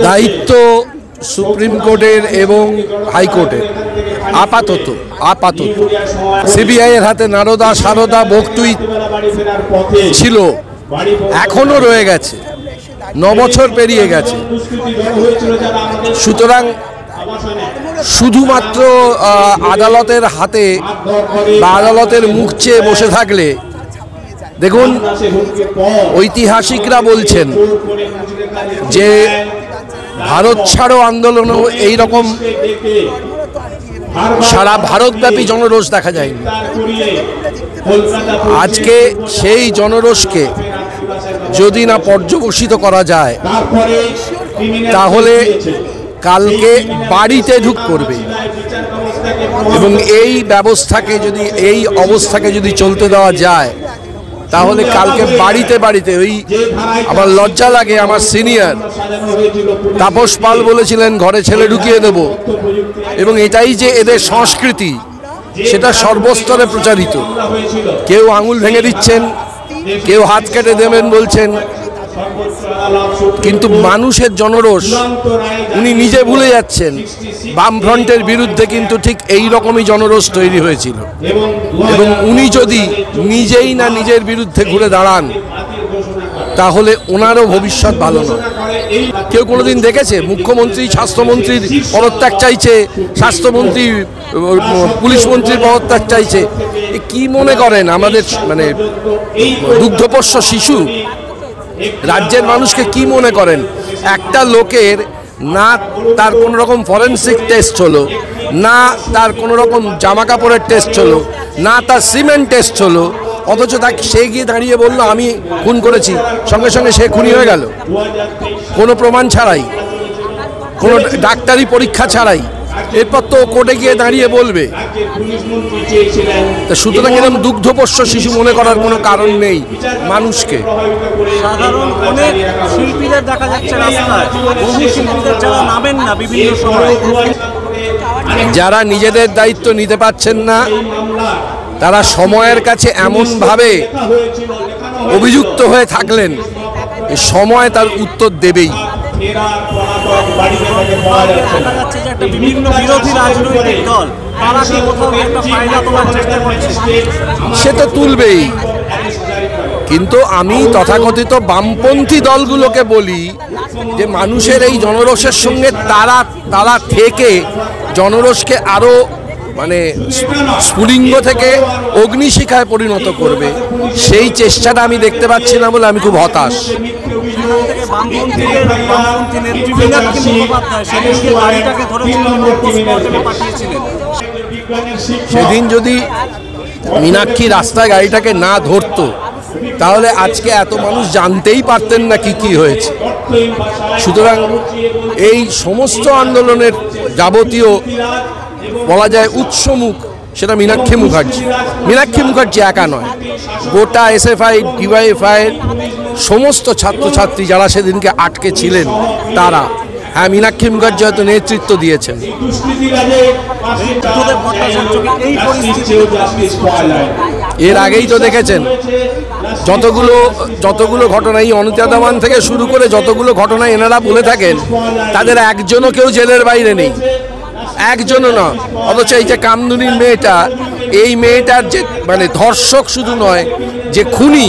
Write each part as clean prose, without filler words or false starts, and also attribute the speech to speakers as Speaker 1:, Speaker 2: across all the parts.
Speaker 1: দায়িত্ব সুপ্রিম কোর্টের এবং হাইকোর্টের আপাতত সিবিআই এর হাতে নারদা সারদা বকটুই ছিল, এখনো রয়ে গেছে, 9 বছর পেরিয়ে গেছে। সুতরাং শুধুমাত্র আদালতের হাতে বা আদালতের মুখ চেয়ে বসে থাকলে, দেখুন ঐতিহাসিকরা বলছেন যে ভারত ছাড়ো আন্দোলনেও এইরকম সারা ভারতব্যাপী জনরোষ দেখা যায়নি। আজকে সেই জনরোষকে যদি না পর্যবসিত করা যায়, তাহলে কালকে বাড়িতে ঢুক করবে এবং এই ব্যবস্থাকে যদি, এই অবস্থাকে যদি চলতে দেওয়া যায়, তাহলে কালকে বাড়িতে ওই, আমার লজ্জা লাগে, আমার সিনিয়র তাপস পাল বলেছিলেন ঘরে ছেলে ঢুকিয়ে দেব, এবং এটাই যে এদের সংস্কৃতি সেটা সর্বস্তরে প্রচারিত। কেউ আঙুল ভেঙে দিচ্ছেন, কেউ হাত কেটে দেবেন বলছেন, কিন্তু মানুষের জনরোষ উনি নিজে ভুলে যাচ্ছেন। বামফ্রন্টের বিরুদ্ধে কিন্তু ঠিক এই রকমই জনরোষ তৈরি হয়েছিল, এবং উনি যদি নিজেই না নিজের বিরুদ্ধে ঘুরে দাঁড়ান, তাহলে ওনারও ভবিষ্যৎ ভালো নয়। কেউ কোনোদিন দেখেছে মুখ্যমন্ত্রী স্বাস্থ্যমন্ত্রীর পদত্যাগ চাইছে, স্বাস্থ্যমন্ত্রী পুলিশ মন্ত্রীর পদত্যাগ চাইছে? কি মনে করেন আমাদের মানে দুগ্ধপোষ্য শিশু? রাজ্যের মানুষকে কি মনে করেন? একটা লোকের না তার কোনো রকম ফরেন্সিক টেস্ট হলো, না তার কোনো রকম জামা কাপড়ের টেস্ট হলো, না তার সিমেন্ট টেস্ট হলো, অথচ তাকে সে গিয়ে দাঁড়িয়ে বললো আমি খুন করেছি, সঙ্গে সঙ্গে সে খুনি হয়ে গেল, কোনো প্রমাণ ছাড়াই, কোনো ডাক্তারি পরীক্ষা ছাড়াই। এরপর তো কোর্টে গিয়ে দাঁড়িয়ে বলবে। সুতরাং এরকম দুগ্ধপোষ্য শিশু মনে করার কোনো কারণ নেই মানুষকে।
Speaker 2: সাধারণ অনেক শিল্পীদের দেখা যাচ্ছে রাস্তায়, বহু শিল্পীদের যারা নামেন না বিভিন্ন সময়,
Speaker 1: যারা নিজেদের দায়িত্ব নিতে পারছেন না, তারা সময়ের কাছে এমনভাবে অভিযুক্ত হয়ে থাকলেন, সময় তার উত্তর দেবেই।
Speaker 2: বিভিন্ন বিরোধী রাজনৈতিক দল তারা কি কোথাও একটা ফায়দা তোলার চেষ্টা করছে?
Speaker 1: সে তো তুলবেই, কিন্তু আমি তথাকথিত বামপন্থী দলগুলোকে বলি যে মানুষের এই জনরোষের সঙ্গে তারা থেকে জনরোষকে আরো মানে স্ফুলিঙ্গ থেকে অগ্নিশিখায় পরিণত করবে, সেই চেষ্টাটা আমি দেখতে পাচ্ছি না বলে আমি খুব হতাশ। সেদিন যদি মীনাক্ষী রাস্তায় গাড়িটাকে না ধরতো, তাহলে আজকে এত মানুষ জানতেই পারতেন না কি হয়েছে। সুতরাং এই সমস্ত আন্দোলনের যাবতীয় বলা যায় উৎসমুখ, সেটা মীনাক্ষী মুখার্জি একা নয়, গোটা এসএফআই ডিওয়াইএফআই সমস্ত ছাত্রছাত্রী যারা সেদিনকে আটকে ছিলেন তারা, হ্যাঁ মীনাক্ষী মুখার্জি হয়তো নেতৃত্ব দিয়েছেন। এর আগেই তো দেখেছেন যতগুলো ঘটনা, এই অনিতা দামান থেকে শুরু করে যতগুলো ঘটনা এনারা বলে থাকেন, তাদের একজনও কেউ জেলের বাইরে নেই, একজনও না। অথচ এই যে কামদুনির মেয়েটা, এই মেয়েটার যে মানে ধর্ষক শুধু নয়, যে খুনি,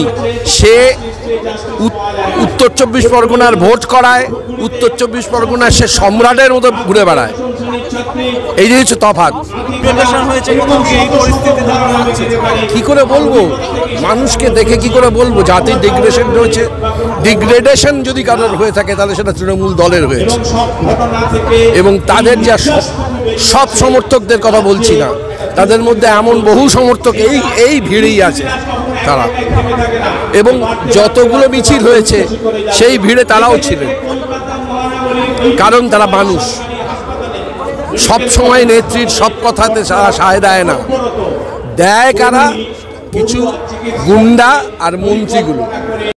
Speaker 1: সে উত্তর 24 পরগনার ভোট করায়, উত্তর 24 পরগনার সে সম্রাটের মতো ঘুরে বেড়ায়। এই যে হচ্ছে তফাৎ। কি করে বলবো মানুষকে দেখে, কি করে বলবো জাতির ডিগ্রেডেশন হয়েছে? ডিগ্রেডেশন যদি কারোর হয়ে থাকে তাহলে সেটা তৃণমূল দলের হয়েছে, এবং তাদের যা সব সমর্থকদের কথা বলছি না, তাদের মধ্যে এমন বহু সমর্থক এই ভিড়েই আছে তারা, এবং যতগুলো মিছিল হয়েছে সেই ভিড়ে তারাও ছিলেন, কারণ তারা মানুষ। সব সময় নেত্রীর সব কথাতে সায় দেয় না, দেয় কারা? কিছু গুন্ডা আর মন্ত্রীগুলো।